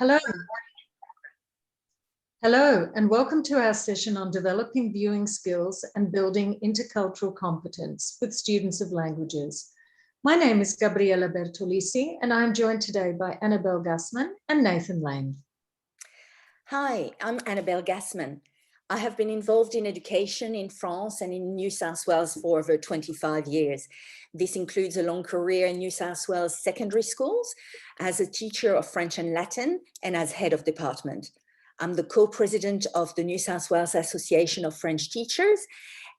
Hello. Hello, and welcome to our session on developing viewing skills and building intercultural competence with students of languages. My name is Gabriella Bertolissi, and I'm joined today by Annabel Gassmann and Nathan Lang. Hi, I'm Annabel Gassmann. I have been involved in education in France and in New South Wales for over 25 years. This includes a long career in New South Wales secondary schools as a teacher of French and Latin and as head of department. I'm the co-president of the New South Wales Association of French Teachers,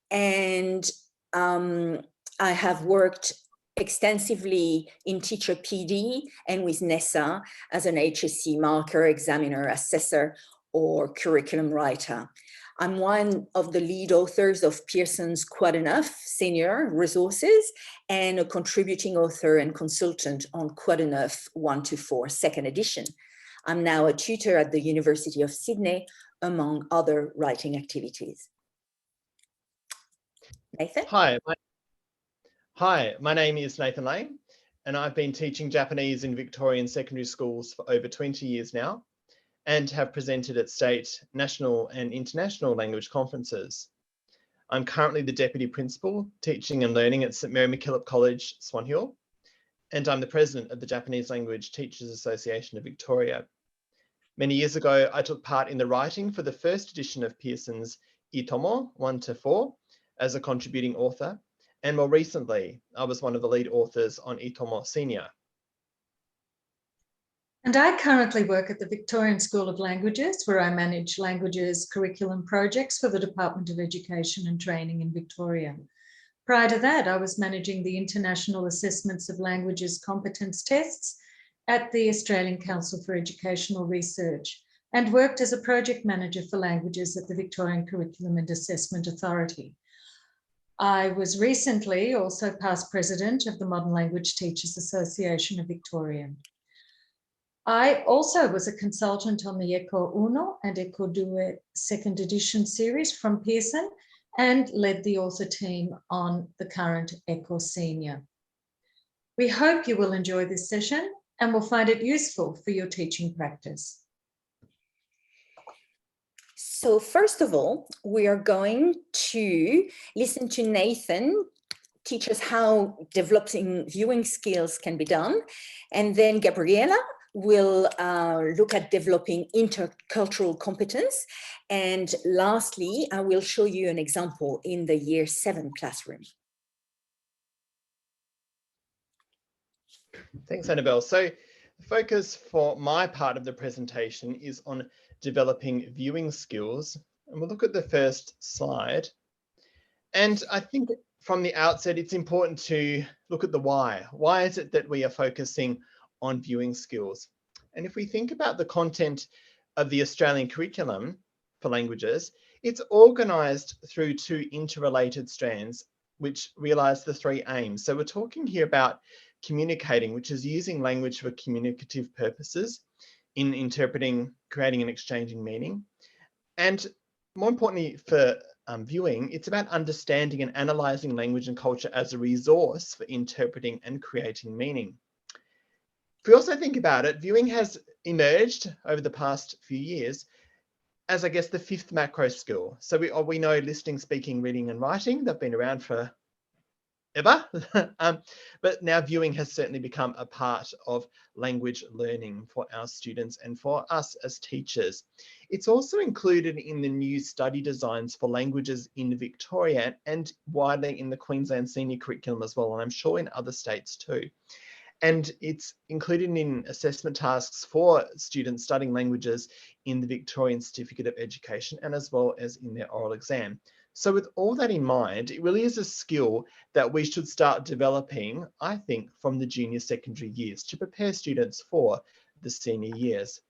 and I have worked extensively in teacher PD and with NESA as an HSC marker, examiner, assessor, or curriculum writer. I'm one of the lead authors of Pearson's Quite Enough Senior Resources and a contributing author and consultant on Quite Enough 1-4 second edition. I'm now a tutor at the University of Sydney, among other writing activities. Nathan? Hi, my name is Nathan Lang, and I've been teaching Japanese in Victorian secondary schools for over 20 years now, and have presented at state, national and international language conferences. I'm currently the Deputy Principal, Teaching and Learning at St Mary MacKillop College, Swan Hill, and I'm the President of the Japanese Language Teachers Association of Victoria. Many years ago, I took part in the writing for the first edition of Pearson's Itomo 1-4 as a contributing author, and more recently, I was one of the lead authors on Itomo Senior. And I currently work at the Victorian School of Languages, where I manage languages curriculum projects for the Department of Education and Training in Victoria. Prior to that, I was managing the International Assessments of Languages Competence tests at the Australian Council for Educational Research and worked as a project manager for languages at the Victorian Curriculum and Assessment Authority. I was recently also past president of the Modern Language Teachers Association of Victoria. I also was a consultant on the Ecco Uno and Ecco Due second edition series from Pearson and led the author team on the current Ecco Senior. We hope you will enjoy this session and will find it useful for your teaching practice. So first of all, we are going to listen to Nathan teach us how developing viewing skills can be done. And then Gabriella will look at developing intercultural competence. And lastly, I will show you an example in the Year 7 classroom. Thanks, Annabel. So the focus for my part of the presentation is on developing viewing skills. And we'll look at the first slide. And I think from the outset, it's important to look at the why. Why is it that we are focusing on viewing skills? And if we think about the content of the Australian curriculum for languages, it's organised through two interrelated strands, which realise the three aims. So we're talking here about communicating, which is using language for communicative purposes in interpreting, creating and exchanging meaning. And more importantly for viewing, it's about understanding and analysing language and culture as a resource for interpreting and creating meaning. If we also think about it, viewing has emerged over the past few years as, I guess, the fifth macro skill. So we know listening, speaking, reading and writing, they've been around for ever, but now viewing has certainly become a part of language learning for our students and for us as teachers. It's also included in the new study designs for languages in Victoria and widely in the Queensland senior curriculum as well, and I'm sure in other states too. And it's included in assessment tasks for students studying languages in the Victorian Certificate of Education and as well as in their oral exam. So with all that in mind, it really is a skill that we should start developing, I think, from the junior secondary years to prepare students for the senior years.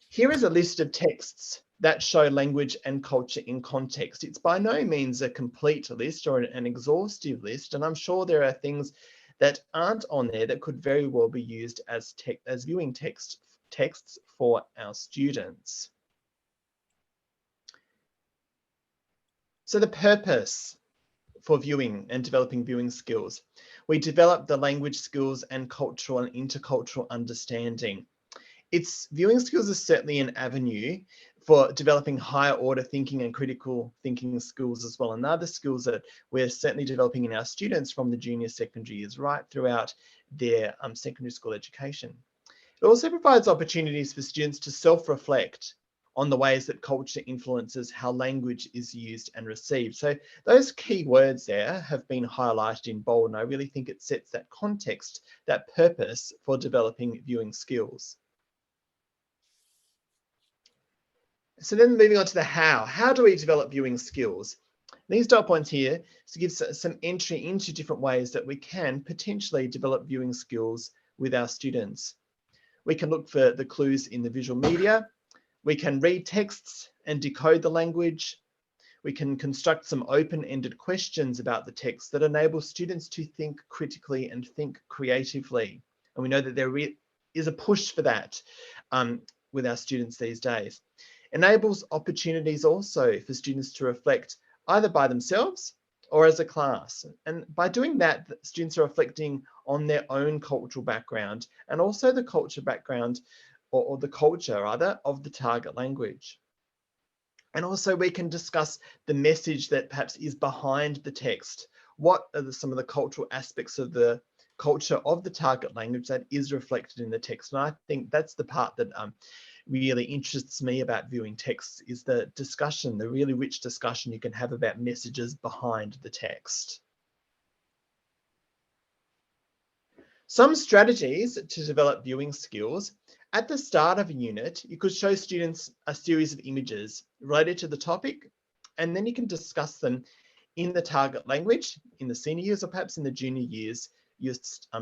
Here is a list of texts that show language and culture in context. It's by no means a complete list or an exhaustive list, and I'm sure there are things that aren't on there that could very well be used as viewing texts for our students. So the purpose for viewing and developing viewing skills. We develop the language skills and cultural and intercultural understanding. Viewing skills is certainly an avenue for developing higher order thinking and critical thinking skills as well. And they're the skills that we're certainly developing in our students from the junior secondary years right throughout their secondary school education. It also provides opportunities for students to self-reflect on the ways that culture influences how language is used and received. So those key words there have been highlighted in bold, and I really think it sets that context, that purpose for developing viewing skills. So then moving on to the how. How do we develop viewing skills? These dot points here to give some entry into different ways that we can potentially develop viewing skills with our students. We can look for the clues in the visual media. We can read texts and decode the language. We can construct some open-ended questions about the text that enable students to think critically and think creatively. And we know that there is a push for that with our students these days. Enables opportunities also for students to reflect either by themselves or as a class. And by doing that, students are reflecting on their own cultural background and also the culture background or the culture rather of the target language. And also we can discuss the message that perhaps is behind the text. What are some of the cultural aspects of the culture of the target language that is reflected in the text? And I think that's the part that really interests me about viewing texts, is the discussion, the really rich discussion you can have about messages behind the text. Some strategies to develop viewing skills. At the start of a unit, you could show students a series of images related to the topic, and then you can discuss them in the target language in the senior years or perhaps in the junior years. You're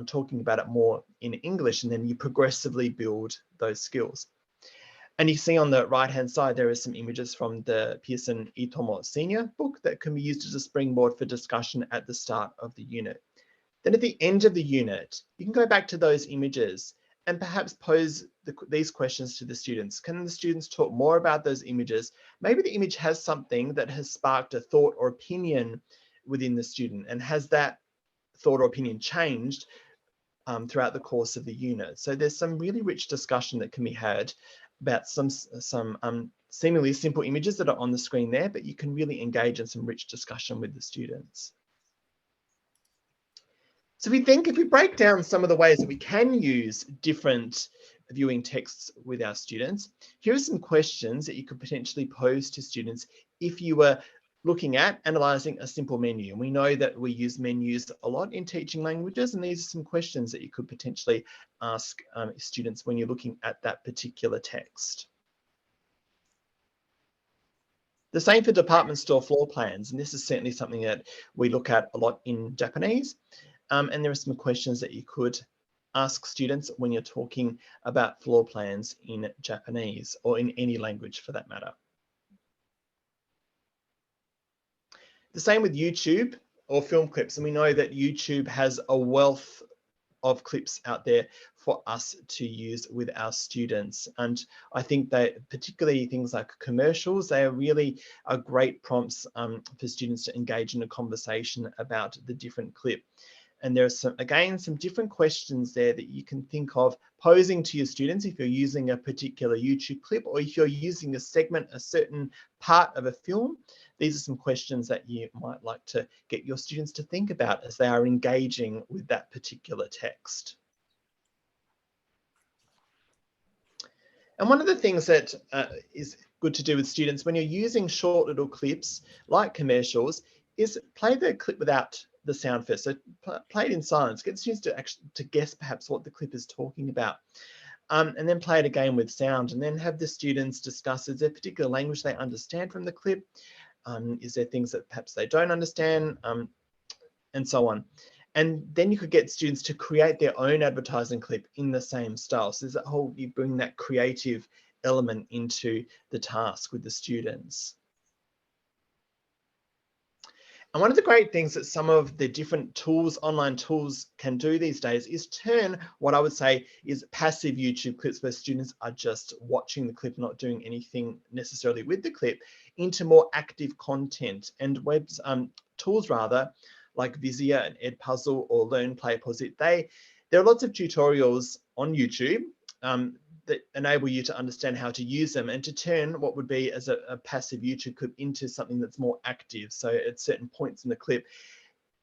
talking about it more in English, and then you progressively build those skills. And you see on the right-hand side, there are some images from the Pearson Itomo Senior book that can be used as a springboard for discussion at the start of the unit. Then at the end of the unit, you can go back to those images and perhaps pose these questions to the students. Can the students talk more about those images? Maybe the image has something that has sparked a thought or opinion within the student, and has that thought or opinion changed throughout the course of the unit? So there's some really rich discussion that can be had about some seemingly simple images that are on the screen there, but you can really engage in some rich discussion with the students. So if we break down some of the ways that we can use different viewing texts with our students, here are some questions that you could potentially pose to students if you were looking at analysing a simple menu. And we know that we use menus a lot in teaching languages, and these are some questions that you could potentially ask students when you're looking at that particular text. The same for department store floor plans, and this is certainly something that we look at a lot in Japanese. And there are some questions that you could ask students when you're talking about floor plans in Japanese or in any language for that matter. The same with YouTube or film clips. And we know that YouTube has a wealth of clips out there for us to use with our students. And I think that particularly things like commercials, they are really great prompts for students to engage in a conversation about the different clip. And there are some different questions there that you can think of posing to your students if you're using a particular YouTube clip, or if you're using a segment, a certain part of a film. These are some questions that you might like to get your students to think about as they are engaging with that particular text. And one of the things that is good to do with students when you're using short little clips like commercials is play the clip without the sound first. So play it in silence, get students to guess perhaps what the clip is talking about. And then play it again with sound, and then have the students discuss, is there a particular language they understand from the clip? Is there things that perhaps they don't understand? And so on. And then you could get students to create their own advertising clip in the same style. So there's that whole, you bring that creative element into the task with the students. And one of the great things that some of the different tools, online tools, can do these days is turn what I would say is passive YouTube clips where students are just watching the clip, not doing anything necessarily with the clip, into more active content. And tools rather, like Vizia and Edpuzzle or Learn, Play, Pause It, there are lots of tutorials on YouTube that enable you to understand how to use them and to turn what would be as a passive YouTube clip into something that's more active. So at certain points in the clip,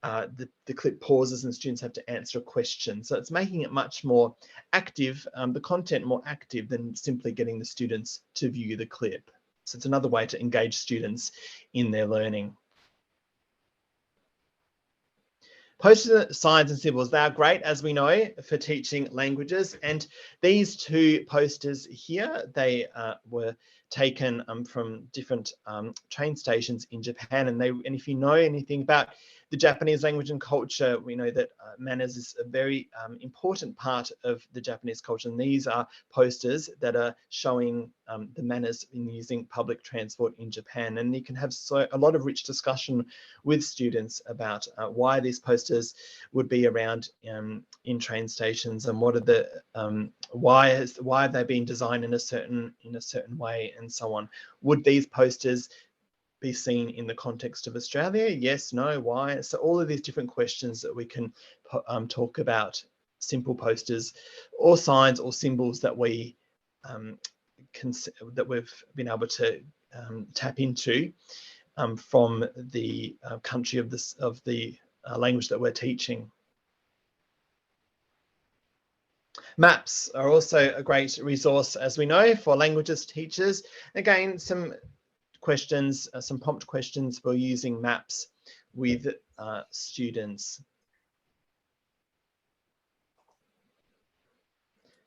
the clip pauses and students have to answer a question. So it's making it much more active, the content more active than simply getting the students to view the clip. So it's another way to engage students in their learning. Posters, signs and symbols, they are great, as we know, for teaching languages. And these two posters here, they were taken from different train stations in Japan. And if you know anything about the Japanese language and culture, we know that manners is a very important part of the Japanese culture. And these are posters that are showing the manners in using public transport in Japan. And you can have a lot of rich discussion with students about why these posters would be around in train stations, and what are the why have they been designed in a certain way, and so on. Would these posters be seen in the context of Australia? Yes, no, why? So all of these different questions that we can talk about, simple posters or signs or symbols that we've been able to tap into from the country of the language that we're teaching. Maps are also a great resource, as we know, for languages teachers. Again, some questions, some prompt questions for using maps with students.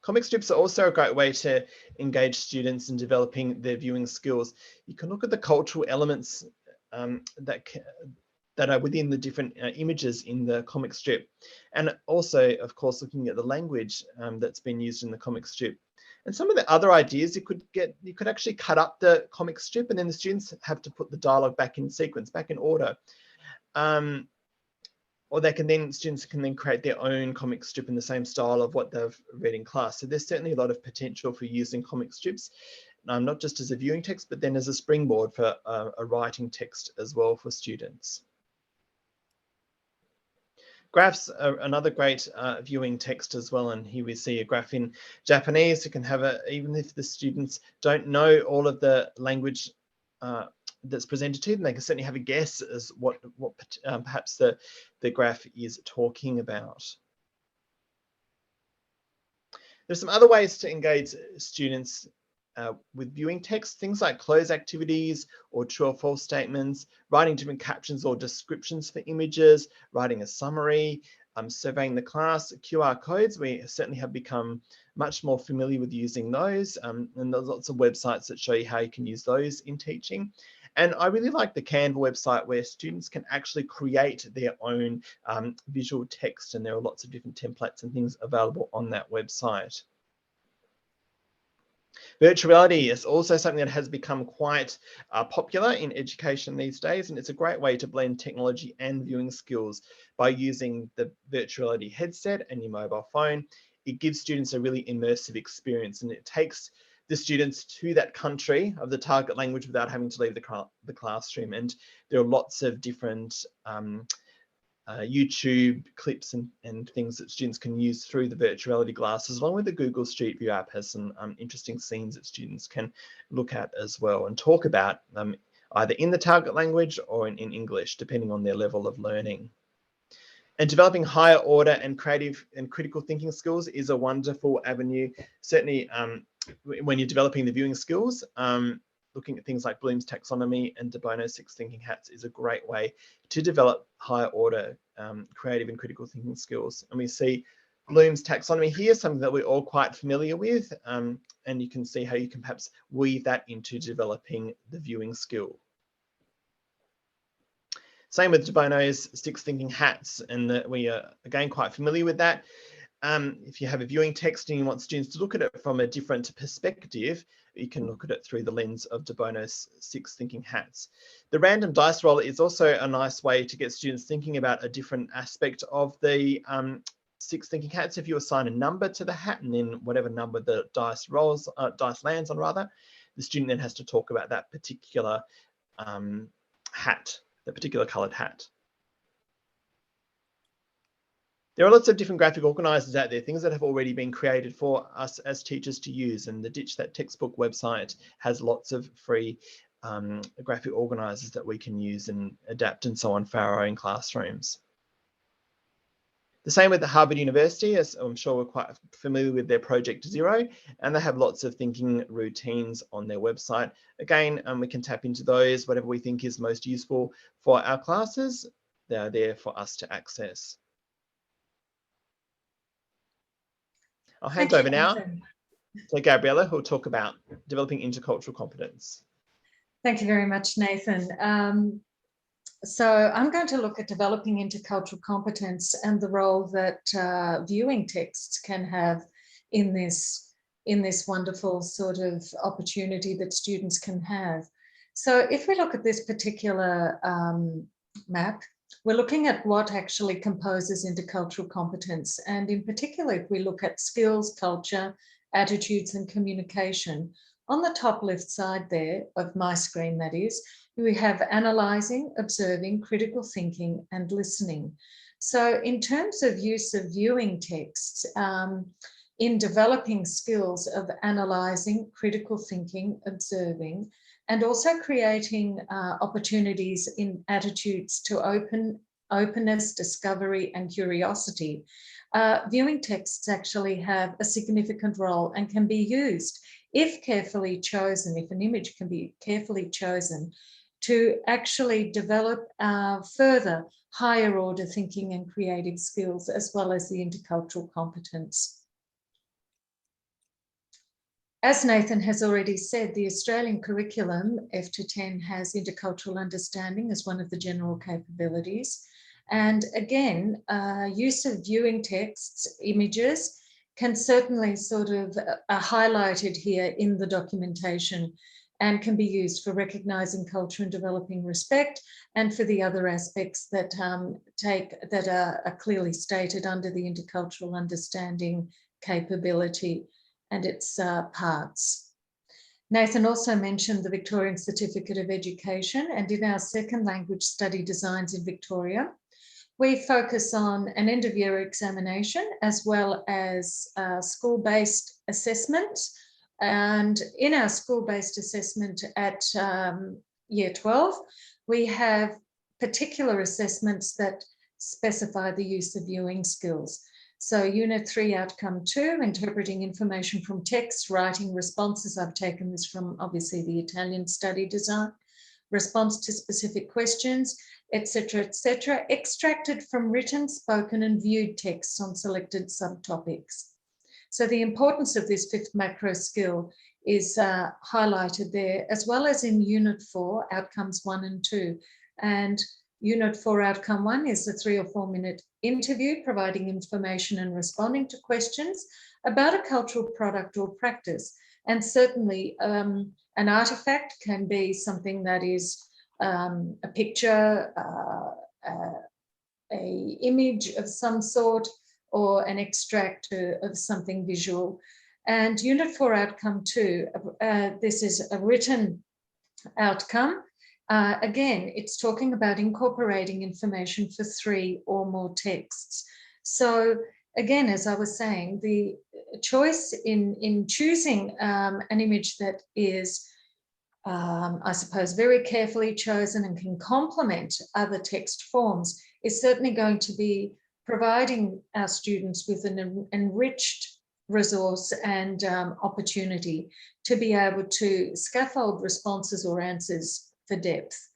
Comic strips are also a great way to engage students in developing their viewing skills. You can look at the cultural elements that are within the different images in the comic strip, and also, of course, looking at the language that's been used in the comic strip. And some of the other ideas, you could actually cut up the comic strip, and then the students have to put the dialogue back in sequence, back in order. Or students can then create their own comic strip in the same style of what they've read in class. So there's certainly a lot of potential for using comic strips, not just as a viewing text, but then as a springboard for a writing text as well for students. Graphs are another great viewing text as well, and here we see a graph in Japanese. You can have even if the students don't know all of the language that's presented to them, they can certainly have a guess as what perhaps the graph is talking about. There's some other ways to engage students with viewing text, things like close activities or true or false statements, writing different captions or descriptions for images, writing a summary, surveying the class, QR codes. We certainly have become much more familiar with using those, and there's lots of websites that show you how you can use those in teaching. And I really like the Canva website, where students can actually create their own visual text, and there are lots of different templates and things available on that website. Virtual reality is also something that has become quite popular in education these days, and it's a great way to blend technology and viewing skills by using the virtual reality headset and your mobile phone. It gives students a really immersive experience, and it takes the students to that country of the target language without having to leave the classroom. And there are lots of different YouTube clips and things that students can use through the virtual reality glasses, along with the Google Street View app has some interesting scenes that students can look at as well and talk about either in the target language or in English, depending on their level of learning. And developing higher order and creative and critical thinking skills is a wonderful avenue. Certainly when you're developing the viewing skills, looking at things like Bloom's taxonomy and de Bono's 6 thinking hats is a great way to develop higher order creative and critical thinking skills. And we see Bloom's taxonomy here, something that we're all quite familiar with, and you can see how you can perhaps weave that into developing the viewing skill. Same with de Bono's 6 thinking hats, and that we are again quite familiar with that. If you have a viewing text and you want students to look at it from a different perspective, you can look at it through the lens of de Bono's 6 thinking hats. The random dice roll is also a nice way to get students thinking about a different aspect of the 6 thinking hats. If you assign a number to the hat, and then whatever number the dice lands on rather, the student then has to talk about that particular hat, the particular coloured hat. There are lots of different graphic organisers out there, things that have already been created for us as teachers to use, and the Ditch That Textbook website has lots of free graphic organisers that we can use and adapt and so on for our own classrooms. The same with the Harvard University, as I'm sure we're quite familiar with their Project Zero, and they have lots of thinking routines on their website. Again, we can tap into those, whatever we think is most useful for our classes, they are there for us to access. I'll hand over now to Gabriella, who will talk about developing intercultural competence. Thank you very much, Nathan. So I'm going to look at developing intercultural competence and the role that viewing texts can have in this wonderful sort of opportunity that students can have. So if we look at this particular map, we're looking at what actually composes intercultural competence. And in particular, if we look at skills, culture, attitudes, and communication, on the top left side there of my screen, that is, we have analysing, observing, critical thinking, and listening. So in terms of use of viewing texts, in developing skills of analysing, critical thinking, observing, and also creating opportunities in attitudes to openness, discovery, and curiosity, viewing texts actually have a significant role and can be used, if carefully chosen, if an image can be carefully chosen, to actually develop further higher order thinking and creative skills, as well as the intercultural competence. As Nathan has already said, the Australian curriculum, F to 10, has intercultural understanding as one of the general capabilities. And again, use of viewing texts, images, can certainly sort of highlighted here in the documentation, and can be used for recognising culture and developing respect, and for the other aspects that are clearly stated under the intercultural understanding capability and its parts. Nathan also mentioned the Victorian Certificate of Education, and in our second language study designs in Victoria, we focus on an end-of-year examination as well as school-based assessment. And in our school-based assessment at Year 12, we have particular assessments that specify the use of viewing skills. So Unit 3, Outcome 2, interpreting information from text, writing responses. I've taken this from obviously the Italian study design. Response to specific questions, etc., extracted from written, spoken, and viewed texts on selected subtopics. So the importance of this fifth macro skill is highlighted there, as well as in Unit 4, Outcomes 1 and 2. And Unit 4, Outcome 1 is a 3 or 4 minute interview, providing information and responding to questions about a cultural product or practice. And certainly an artifact can be something that is a picture, a image of some sort, or an extract of something visual. And Unit 4, Outcome 2, this is a written outcome. Again, it's talking about incorporating information for 3 or more texts. So again, as I was saying, the choice in choosing an image that is, I suppose, very carefully chosen and can complement other text forms is certainly going to be providing our students with an enriched resource and opportunity to be able to scaffold responses or answers for depth,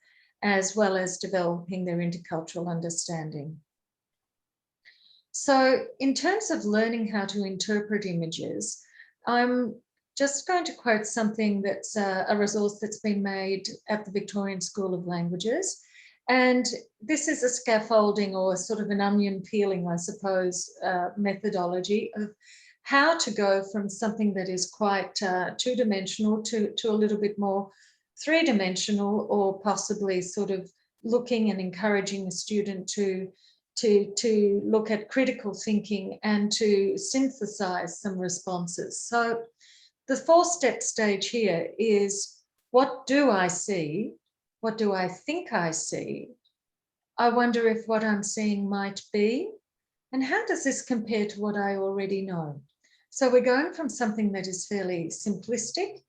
as well as developing their intercultural understanding. So in terms of learning how to interpret images, I'm just going to quote something that's a resource that's been made at the Victorian School of Languages. And this is a scaffolding or sort of an onion peeling, I suppose, methodology of how to go from something that is quite two-dimensional to a little bit more three-dimensional, or possibly sort of looking and encouraging the student to look at critical thinking and to synthesize some responses. So the 4-step stage here is, what do I see? What do I think I see? I wonder if what I'm seeing might be. And how does this compare to what I already know? So we're going from something that is fairly simplistic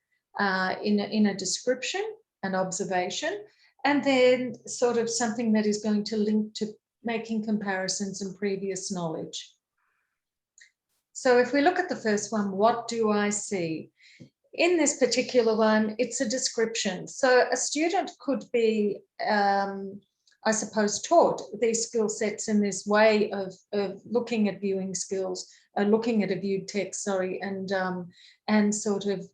in a description, an observation, and then sort of something that is going to link to making comparisons and previous knowledge. So if we look at the first one, what do I see? In this particular one, it's a description. So a student could be, I suppose, taught these skill sets in this way of looking at viewing skills, looking at a viewed text, sorry, and sort of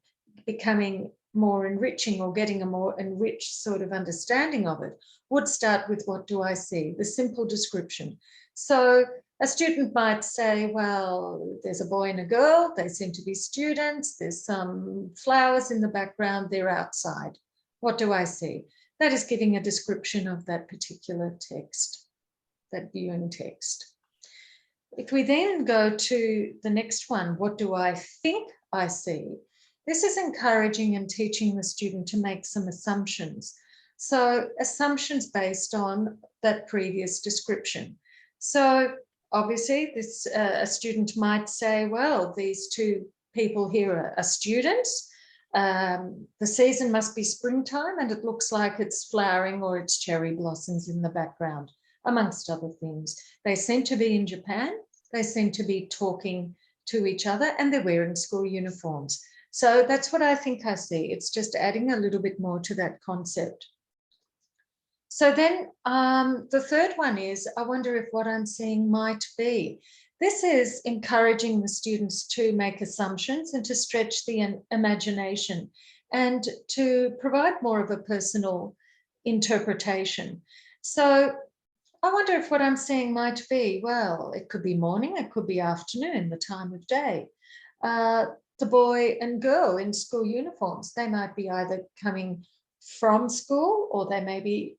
becoming more enriching or getting a more enriched sort of understanding of it, would start with what do I see? The simple description. So a student might say, well, there's a boy and a girl, they seem to be students, there's some flowers in the background, they're outside. What do I see? That is giving a description of that particular text, that viewing text. If we then go to the next one, what do I think I see? This is encouraging and teaching the student to make some assumptions. So assumptions based on that previous description. So obviously, a student might say, well, these two people here are students. The season must be springtime and it looks like it's flowering or it's cherry blossoms in the background, amongst other things. They seem to be in Japan. They seem to be talking to each other and they're wearing school uniforms. So that's what I think I see. It's just adding a little bit more to that concept. So then the third one is, I wonder if what I'm seeing might be. This is encouraging the students to make assumptions and to stretch the imagination and to provide more of a personal interpretation. So I wonder if what I'm seeing might be, well, it could be morning, it could be afternoon, the time of day. The boy and girl in school uniforms, they might be either coming from school or they may be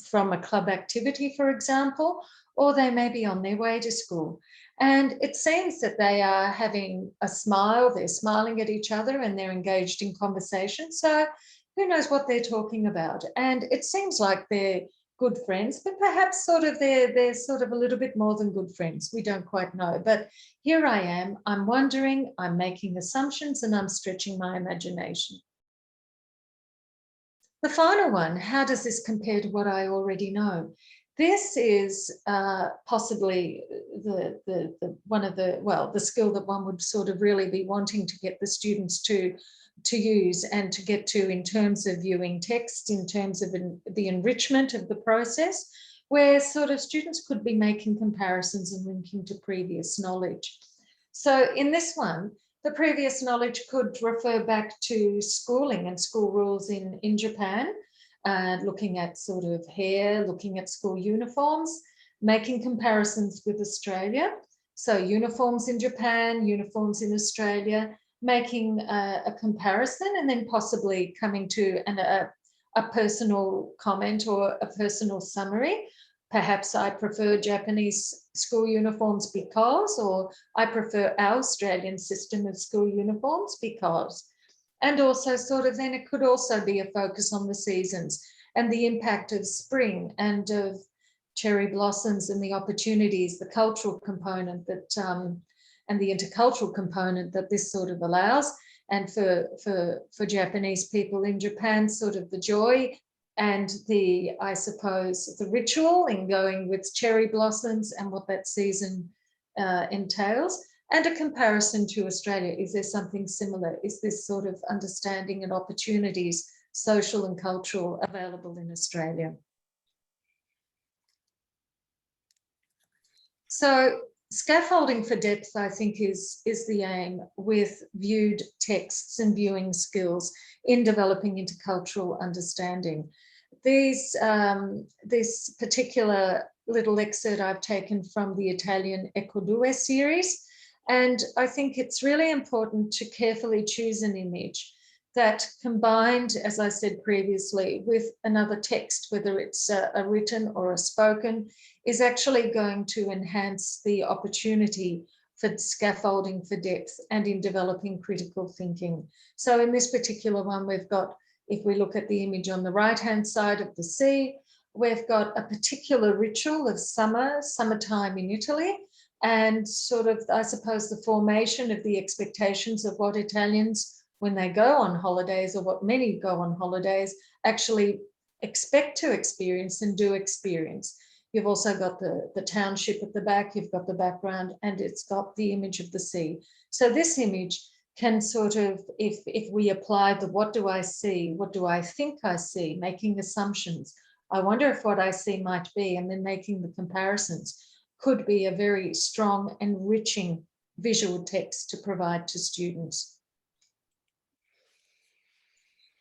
from a club activity, for example, or they may be on their way to school. And it seems that they are having a smile, they're smiling at each other and they're engaged in conversation. So who knows what they're talking about? And it seems like they're good friends, but perhaps sort of they're sort of a little bit more than good friends. We don't quite know. But here I am, I'm wondering, I'm making assumptions and I'm stretching my imagination. The final one, how does this compare to what I already know? This is possibly the skill that one would sort of really be wanting to get the students to use and to get to in terms of viewing text, in terms of the enrichment of the process, where sort of students could be making comparisons and linking to previous knowledge. So in this one, the previous knowledge could refer back to schooling and school rules in Japan, looking at sort of hair, looking at school uniforms, making comparisons with Australia. So uniforms in Japan, uniforms in Australia, making a comparison and then possibly coming to a personal comment or a personal summary. Perhaps I prefer Japanese school uniforms because, or I prefer our Australian system of school uniforms because. And also sort of then it could also be a focus on the seasons and the impact of spring and of cherry blossoms and the opportunities, the cultural component that, and the intercultural component that this sort of allows. And for Japanese people in Japan, sort of the joy and I suppose, the ritual in going with cherry blossoms and what that season entails, and a comparison to Australia. Is there something similar? Is this sort of understanding and opportunities, social and cultural, available in Australia? So scaffolding for depth, I think, is the aim with viewed texts and viewing skills in developing intercultural understanding. This particular little excerpt I've taken from the Italian Ecco series, and I think it's really important to carefully choose an image that combined, as I said previously, with another text, whether it's a written or a spoken, is actually going to enhance the opportunity for scaffolding for depth and in developing critical thinking. So in this particular one, we've got, if we look at the image on the right-hand side of the sea, we've got a particular ritual of summertime in Italy, and sort of, I suppose, the formation of the expectations of what Italians, when they go on holidays, or what many go on holidays, actually expect to experience and do experience. You've also got the township at the back, you've got the background, and it's got the image of the sea. So this image can sort of, if we apply the what do I see, what do I think I see, making assumptions, I wonder if what I see might be, and then making the comparisons, could be a very strong, enriching visual text to provide to students.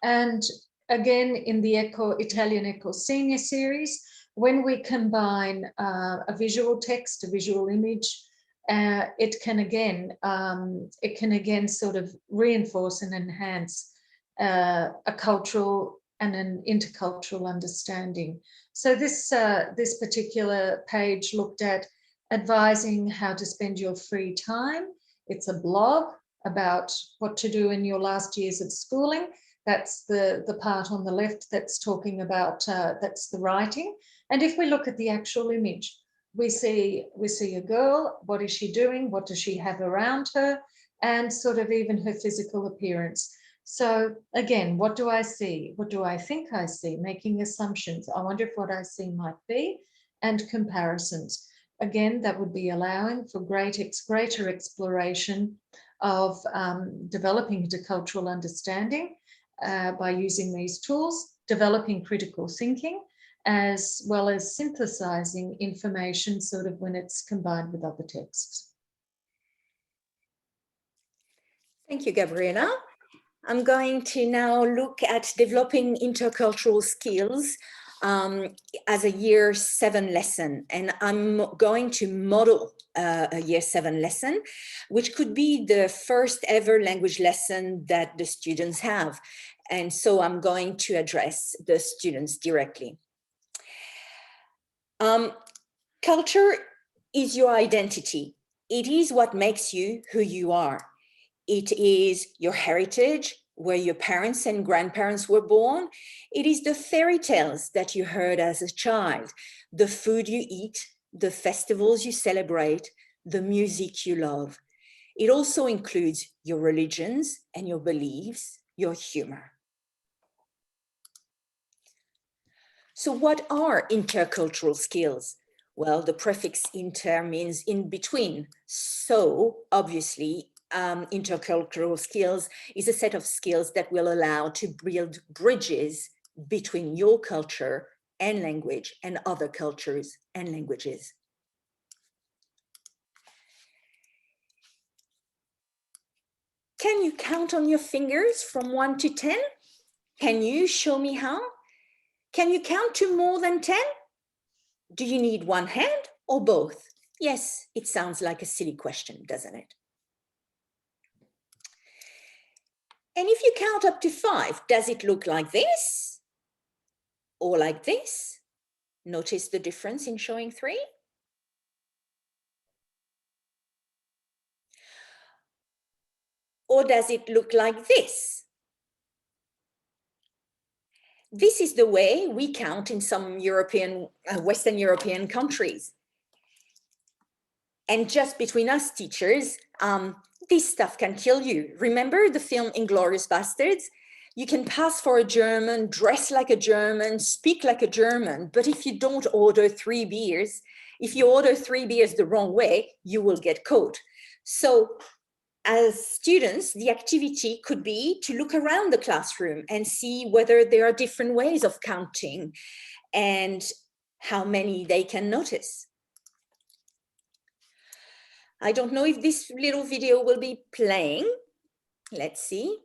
And again, in the Italian Ecco Senior series, when we combine a visual text, a visual image, it can again sort of reinforce and enhance a cultural and an intercultural understanding. So this particular page looked at advising how to spend your free time. It's a blog about what to do in your last years of schooling. That's the part on the left that's talking about, that's the writing. And if we look at the actual image, we see a girl. What is she doing? What does she have around her? And sort of even her physical appearance. So again, what do I see? What do I think I see? Making assumptions. I wonder if what I see might be, and comparisons. Again, that would be allowing for greater exploration of developing intercultural understanding by using these tools, developing critical thinking, as well as synthesizing information sort of when it's combined with other texts. Thank you, Gabriella. I'm going to now look at developing intercultural skills as a year 7 lesson. And I'm going to model a year 7 lesson, which could be the first ever language lesson that the students have. And so I'm going to address the students directly. Culture is your identity. It is what makes you who you are. It is your heritage, where your parents and grandparents were born. It is the fairy tales that you heard as a child, the food you eat, the festivals you celebrate, the music you love. It also includes your religions and your beliefs, your humor. So what are intercultural skills? Well, the prefix inter means in between. So obviously, intercultural skills is a set of skills that will allow to build bridges between your culture and language and other cultures and languages. Can you count on your fingers from 1 to 10? Can you show me how? Can you count to more than 10? Do you need one hand or both? Yes, it sounds like a silly question, doesn't it? And if you count up to 5, does it look like this? Or like this? Notice the difference in showing 3? Or does it look like this? This is the way we count in some Western European countries. And just between us teachers, this stuff can kill you. Remember the film Inglourious Basterds? You can pass for a German, dress like a German, speak like a German, but if you don't order 3 beers, if you order 3 beers the wrong way, you will get caught. So as students, the activity could be to look around the classroom and see whether there are different ways of counting and how many they can notice. I don't know if this little video will be playing. Let's see.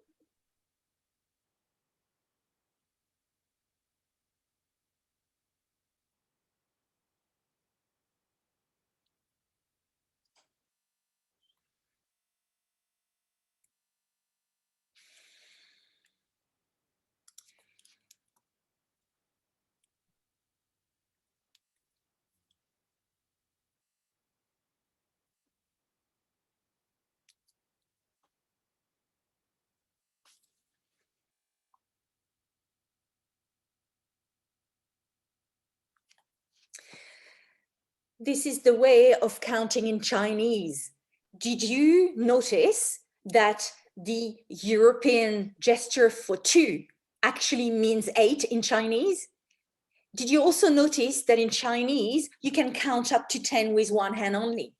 This is the way of counting in Chinese. Did you notice that the European gesture for 2 actually means 8 in Chinese? Did you also notice that in Chinese, you can count up to 10 with one hand only?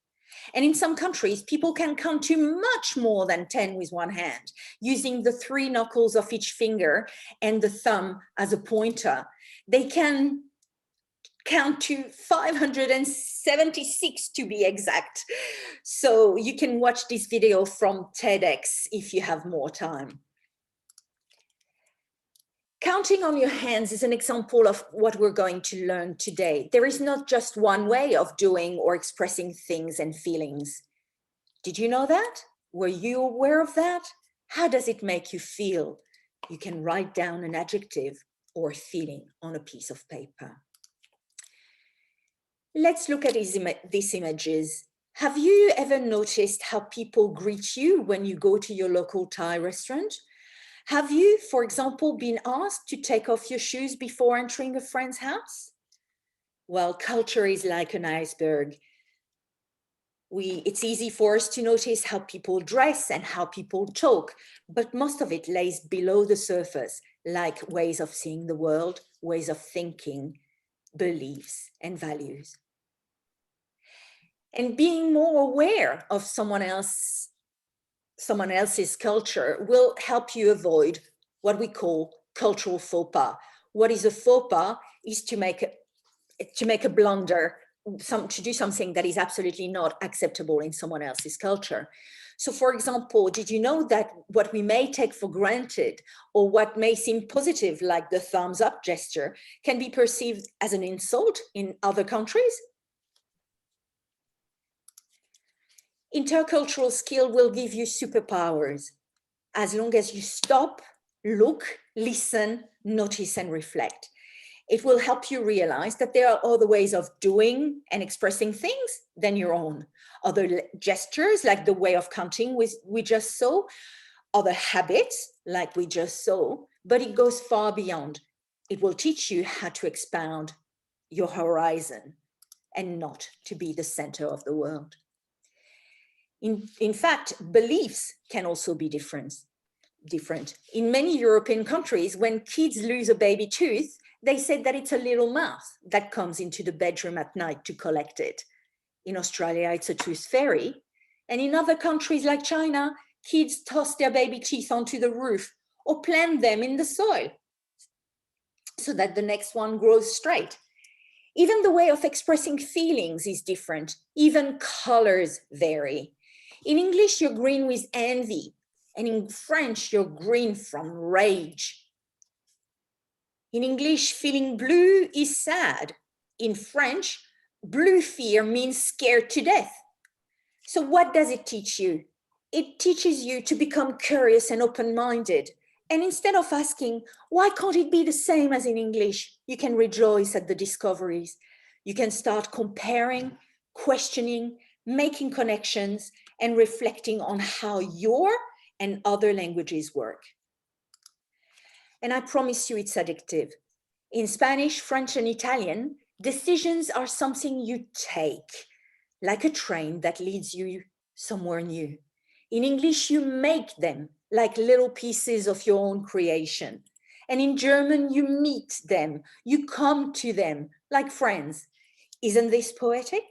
And in some countries, people can count to much more than 10 with one hand, using the 3 knuckles of each finger and the thumb as a pointer. They can count to 576 to be exact. So you can watch this video from TEDx if you have more time. Counting on your hands is an example of what we're going to learn today. There is not just one way of doing or expressing things and feelings. Did you know that? Were you aware of that? How does it make you feel? You can write down an adjective or feeling on a piece of paper. Let's look at these images. Have you ever noticed how people greet you when you go to your local Thai restaurant? Have you, for example, been asked to take off your shoes before entering a friend's house? Well, culture is like an iceberg. It's easy for us to notice how people dress and how people talk, but most of it lays below the surface, like ways of seeing the world, ways of thinking, beliefs, and values. And being more aware of someone else's culture will help you avoid what we call cultural faux pas. What is a faux pas is to make a blunder, to do something that is absolutely not acceptable in someone else's culture. So for example, did you know that what we may take for granted or what may seem positive, like the thumbs up gesture, can be perceived as an insult in other countries? Intercultural skill will give you superpowers as long as you stop, look, listen, notice, and reflect. It will help you realize that there are other ways of doing and expressing things than your own. Other gestures, like the way of counting we just saw, other habits, like we just saw, but it goes far beyond. It will teach you how to expand your horizon and not to be the center of the world. In fact, beliefs can also be different. In many European countries, when kids lose a baby tooth, they said that it's a little mouse that comes into the bedroom at night to collect it. In Australia, it's a tooth fairy. And in other countries like China, kids toss their baby teeth onto the roof or plant them in the soil so that the next one grows straight. Even the way of expressing feelings is different. Even colors vary. In English, you're green with envy, and in French, you're green from rage. In English, feeling blue is sad. In French, blue fear means scared to death. So what does it teach you? It teaches you to become curious and open-minded. And instead of asking, why can't it be the same as in English? You can rejoice at the discoveries. You can start comparing, questioning, making connections, and reflecting on how your and other languages work. And I promise you it's addictive. In Spanish, French, and Italian, decisions are something you take, like a train that leads you somewhere new. In English, you make them, like little pieces of your own creation. And in German, you meet them, you come to them, like friends. Isn't this poetic?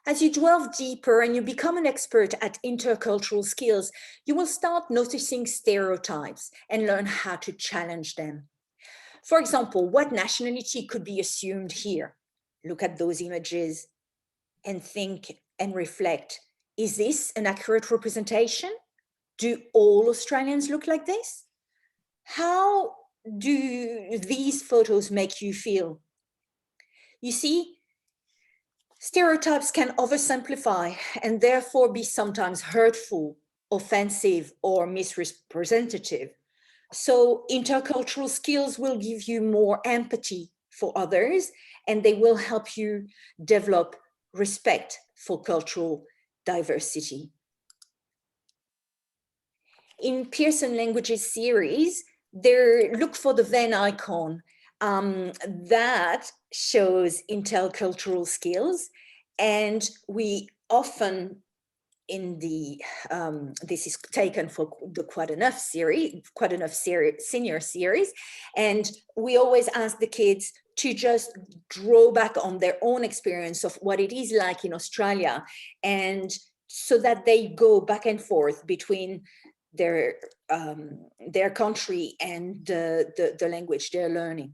As you delve deeper and you become an expert at intercultural skills, you will start noticing stereotypes and learn how to challenge them. For example, what nationality could be assumed here? Look at those images and think and reflect. Is this an accurate representation? Do all Australians look like this? How do these photos make you feel? You see, stereotypes can oversimplify and therefore be sometimes hurtful, offensive, or misrepresentative. So intercultural skills will give you more empathy for others, and they will help you develop respect for cultural diversity. In Pearson Languages series, look for the Venn icon that shows intercultural skills, and we often in the this is taken for the Quite Enough series, senior series, and we always ask the kids to just draw back on their own experience of what it is like in Australia, and so that they go back and forth between their country and the language they're learning.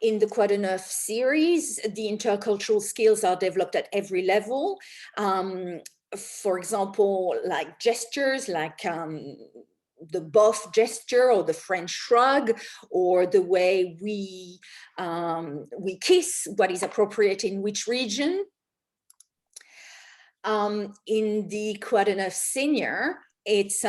In the Quite Enough series, the intercultural skills are developed at every level. For example, like gestures, like the boff gesture or the French shrug, or the way we kiss, what is appropriate in which region. In the Quite Enough Senior, it's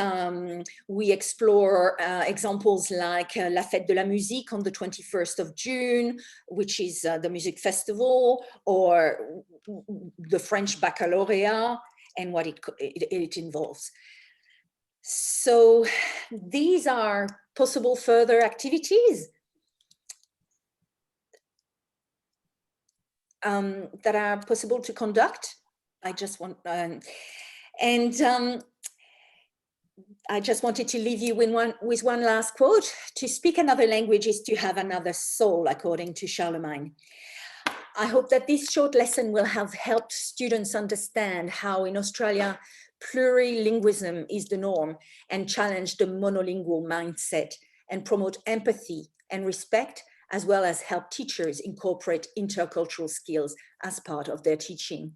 we explore examples like La Fête de la Musique on the 21st of June, which is the music festival, or the French Baccalaureate and what it involves. So these are possible further activities that are possible to conduct. I just want, I just wanted to leave you with one last quote. To speak another language is to have another soul, according to Charlemagne. I hope that this short lesson will have helped students understand how in Australia, plurilingualism is the norm, and challenge the monolingual mindset and promote empathy and respect, as well as help teachers incorporate intercultural skills as part of their teaching.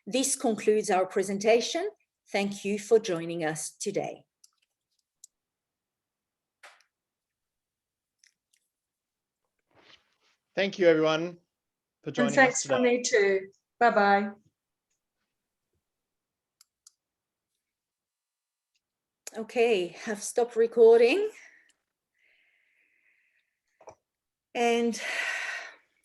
This concludes our presentation. Thank you for joining us today. Thank you, everyone, for joining us today. Thanks for me too. Bye-bye. Okay, have stopped recording. And